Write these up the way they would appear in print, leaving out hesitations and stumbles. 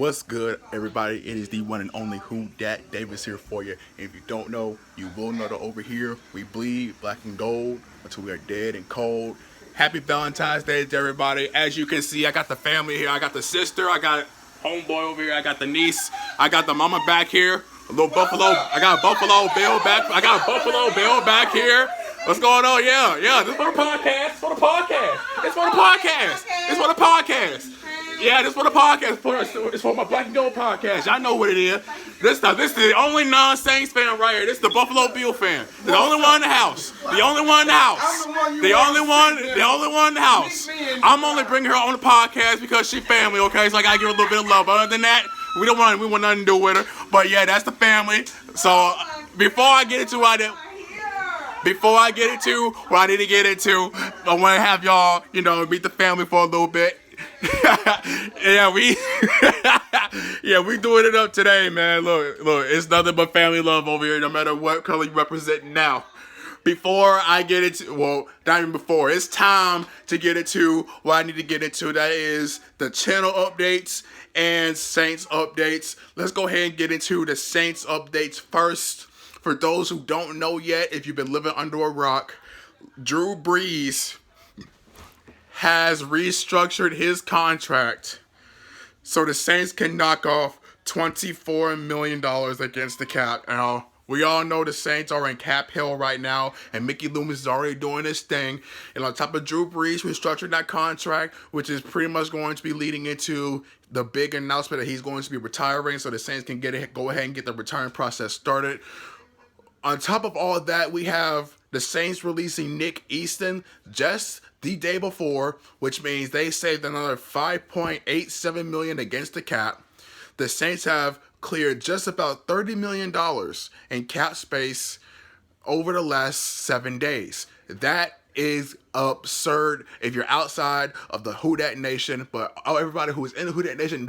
What's good, everybody? It is the one and only Who Dat Davis here for you. And if you don't know, you will know that over here we bleed black and gold until we are dead and cold. Happy Valentine's Day to everybody. As you can see, I got the family here. I got the sister. I got homeboy over here. I got the niece. I got the mama back here. A little Buffalo. I got a Buffalo Bill back. I got a Buffalo Bill back here. What's going on? Yeah. This is for the podcast. It's for the podcast. It's for the podcast. It's for the podcast. Yeah, this is for the podcast. It's for my Black and Gold podcast. Y'all know what it is. This is the only non-Saints fan right here. This is the Buffalo Bill fan. The only one in the house. The only one in the house. The only one in the house. I'm only bringing her on the podcast because she family, okay? So I gotta give her a little bit of love. Other than that, we want nothing to do with her. But yeah, that's the family. So before I get into what I need to get into, I want to have y'all, meet the family for a little bit. we doing it up today, man. Look, it's nothing but family love over here, no matter what color you represent now. Before I get into, not even before, it's time to get into what I need to get into. That is the channel updates and Saints updates. Let's go ahead and get into the Saints updates first. For those who don't know yet, if you've been living under a rock, Drew Brees has restructured his contract so the Saints can knock off $24 million against the cap. Now, we all know the Saints are in cap hell right now, and Mickey Loomis is already doing his thing. And on top of Drew Brees restructuring that contract, which is pretty much going to be leading into the big announcement that he's going to be retiring, so the Saints can go ahead and get the retirement process started. On top of all of that, we have the Saints releasing Nick Easton just the day before, which means they saved another $5.87 million against the cap. The Saints have cleared just about $30 million in cap space over the last 7 days. That is absurd if you're outside of the Who Dat Nation, but everybody who is in the Who Dat Nation,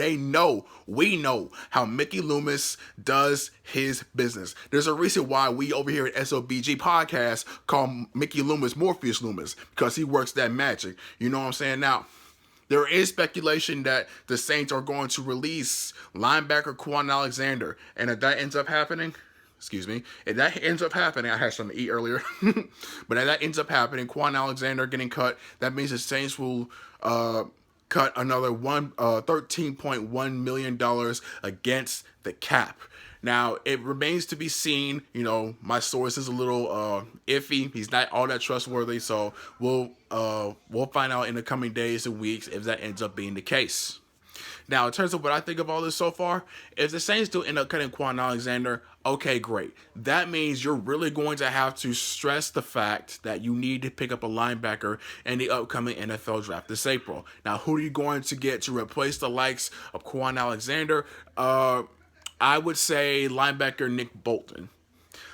we know how Mickey Loomis does his business. There's a reason why we over here at S.O.B.G podcast call Mickey Loomis Morpheus Loomis, because he works that magic. You know what I'm saying? Now, there is speculation that the Saints are going to release linebacker Quan Alexander, and if that ends up happening, if that ends up happening, I had something to eat earlier, but if that ends up happening, Quan Alexander getting cut, that means the Saints will cut another $13.1 million against the cap. Now, it remains to be seen. My source is a little iffy. He's not all that trustworthy, so we'll find out in the coming days and weeks if that ends up being the case. Now, in terms of what I think of all this so far, if the Saints do end up cutting Quan Alexander, okay, great. That means you're really going to have to stress the fact that you need to pick up a linebacker in the upcoming NFL draft this April. Now, who are you going to get to replace the likes of Quan Alexander? I would say linebacker Nick Bolton.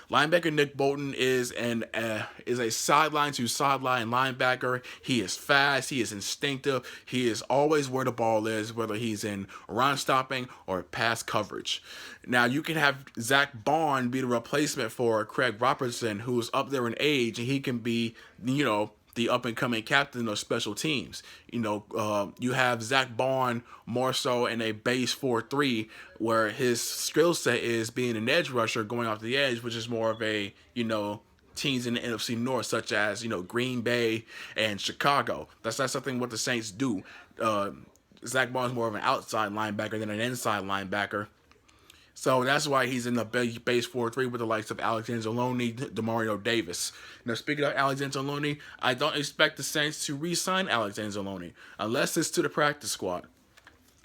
Linebacker Nick Bolton is a sideline to sideline linebacker. He is fast. He is instinctive. He is always where the ball is, whether he's in run stopping or pass coverage. Now, you can have Zach Bond be the replacement for Craig Robertson, who's up there in age, and he can be, the up-and-coming captain of special teams. You have Zach Bond more so in a base 4-3, where his skill set is being an edge rusher going off the edge, which is more of a, teams in the NFC North, such as, Green Bay and Chicago. That's not something what the Saints do. Zach Bond is more of an outside linebacker than an inside linebacker. So that's why he's in the base 4-3 with the likes of Alexander Loney, Demario Davis. Now, speaking of Alexander Loney, I don't expect the Saints to re-sign Alexander Loney unless it's to the practice squad.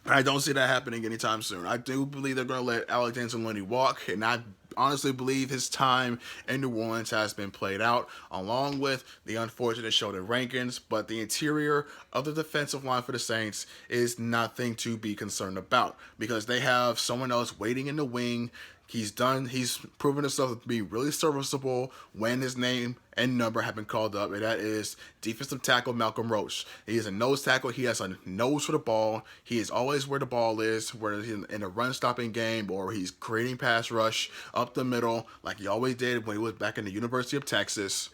I don't see that happening anytime soon. I do believe they're going to let Alexander Loney walk, and I honestly believe his time in New Orleans has been played out, along with the unfortunate Sheldon Rankins, but the interior of the defensive line for the Saints is nothing to be concerned about, because they have someone else waiting in the wing. He's proven himself to be really serviceable when his name and number have been called up, and that is defensive tackle Malcolm Roach. He is a nose tackle. He has a nose for the ball. He is always where the ball is, whether he's in a run-stopping game or he's creating pass rush up the middle like he always did when he was back in the University of Texas.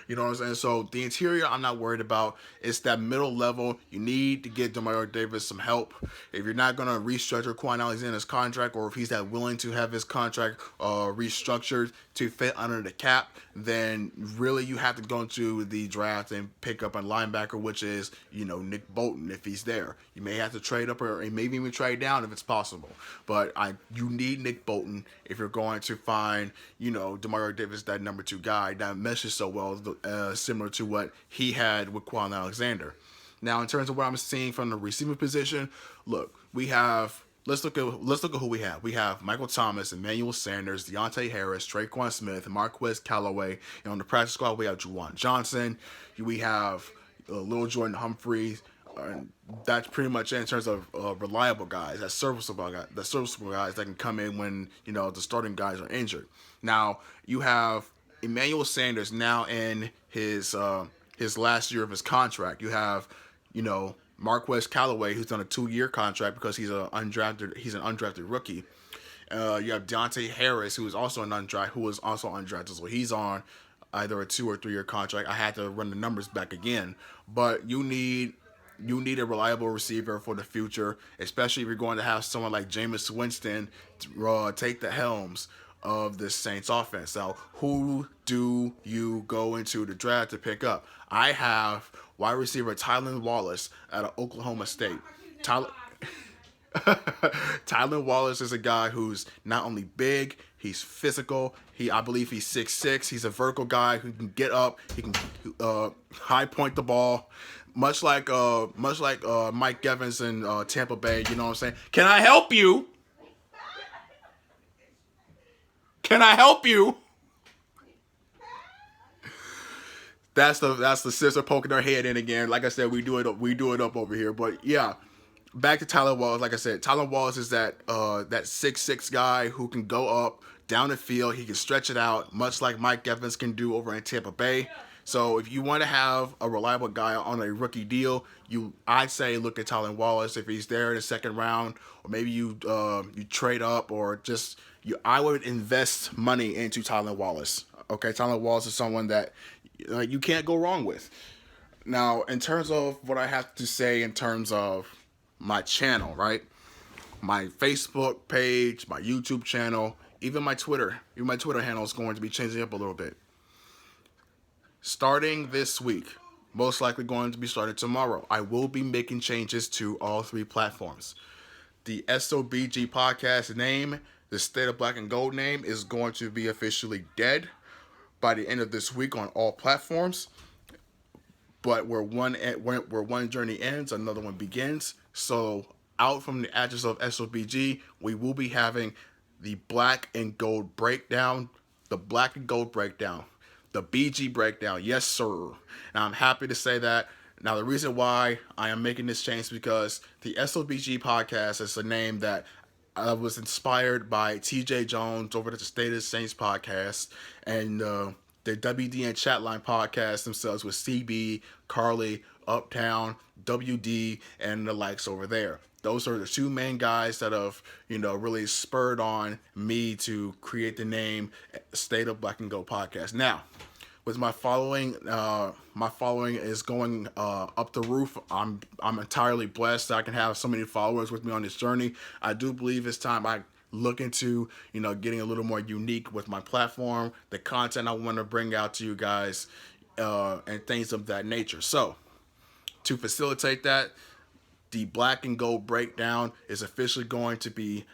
You know what I'm saying? So the interior, I'm not worried about. It's that middle level. You need to get Demario Davis some help. If you're not gonna restructure Quan Alexander's contract, or if he's that willing to have his contract restructured to fit under the cap, then really you have to go into the draft and pick up a linebacker, which is Nick Bolton if he's there. You may have to trade up or maybe even trade down if it's possible. But you need Nick Bolton if you're going to find Demario Davis, that number 2 guy that meshes so well, similar to what he had with Quan Alexander. Now, in terms of what I'm seeing from the receiver position, look, we have. Let's look at who we have. We have Michael Thomas, Emmanuel Sanders, Deontay Harris, Traquan Smith, Marquez Callaway. And on the practice squad, we have Juwan Johnson. We have Lil Jordan Humphreys. That's pretty much it in terms of reliable guys, that's serviceable guys that can come in when the starting guys are injured. Now you have Emmanuel Sanders now in his last year of his contract. You have Marquez Callaway, who's on a 2-year contract because he's an undrafted rookie. You have Deontay Harris, who was also undrafted, so he's on either a 2 or 3-year contract. I had to run the numbers back again, but you need a reliable receiver for the future, especially if you're going to have someone like Jameis Winston take the helms of this Saints offense. Now, who do you go into the draft to pick up? I have wide receiver Tylan Wallace out of Oklahoma State. Tylan Wallace is a guy who's not only big, he's physical. I believe he's 6'6". He's a vertical guy who can get up. He can high point the ball, much like Mike Evans in Tampa Bay. You know what I'm saying? Can I help you? Can I help you? That's the sister poking her head in again. Like I said, we do it up over here. But yeah, back to Tylan Wallace. Like I said, Tylan Wallace is that 6'6" guy who can go up down the field. He can stretch it out, much like Mike Evans can do over in Tampa Bay. So if you want to have a reliable guy on a rookie deal, I'd say look at Tylan Wallace if he's there in the second round, or maybe you trade up, or just I would invest money into Tylan Wallace. Okay, Tylan Wallace is someone that you can't go wrong with. Now, in terms of what I have to say in terms of my channel, right? My Facebook page, my YouTube channel, even my Twitter handle is going to be changing up a little bit. Starting this week, most likely going to be starting tomorrow, I will be making changes to all 3 platforms. The S.O.B.G podcast name, the State of Black and Gold name, is going to be officially dead by the end of this week on all platforms. But where one journey ends, another one begins. So out from the address of S.O.B.G, we will be having the Black and Gold breakdown, the BG breakdown. Yes, sir. And I'm happy to say that. Now, the reason why I am making this change is because the S.O.B.G podcast is a name that was inspired by TJ Jones over at the State of the Saints podcast, and the WDN Chatline podcast themselves with CB, Carly, Uptown, WD, and the likes over there. Those are the 2 main guys that have, really spurred on me to create the name State of Black and Gold podcast. Now, with my following is going up the roof. I'm entirely blessed that I can have so many followers with me on this journey. I do believe it's time I look into, getting a little more unique with my platform, the content I want to bring out to you guys, and things of that nature. So, to facilitate that, the Black and Gold breakdown is officially going to be,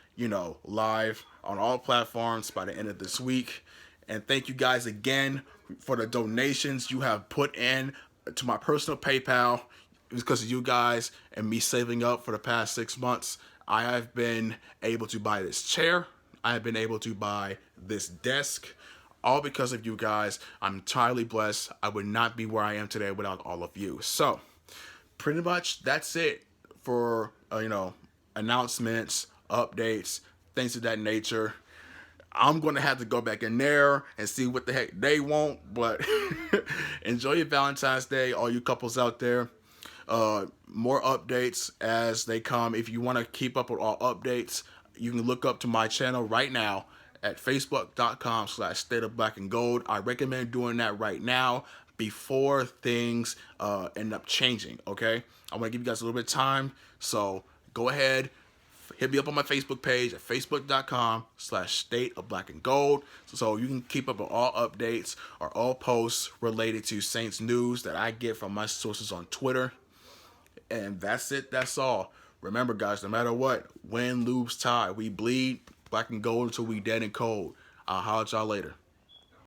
live on all platforms by the end of this week. And thank you guys again for the donations you have put in to my personal PayPal. Because of you guys and me saving up for the past 6 months, I have been able to buy this chair. I have been able to buy this desk. All because of you guys. I'm entirely blessed. I would not be where I am today without all of you. So, pretty much that's it for, announcements, updates, things of that nature. I'm going to have to go back in there and see what the heck they want, but enjoy your Valentine's Day, all you couples out there. More updates as they come. If you want to keep up with all updates, you can look up to my channel right now at facebook.com/stateofblackandgold. I recommend doing that right now. before things end up changing, okay? I want to give you guys a little bit of time, so go ahead, hit me up on my Facebook page at facebook.com/State of Black and Gold, so you can keep up with all updates or all posts related to Saints news that I get from my sources on Twitter. And that's it. That's all. Remember, guys, no matter what, win, lose, tie, we bleed black and gold until we dead and cold. I'll holler at y'all later.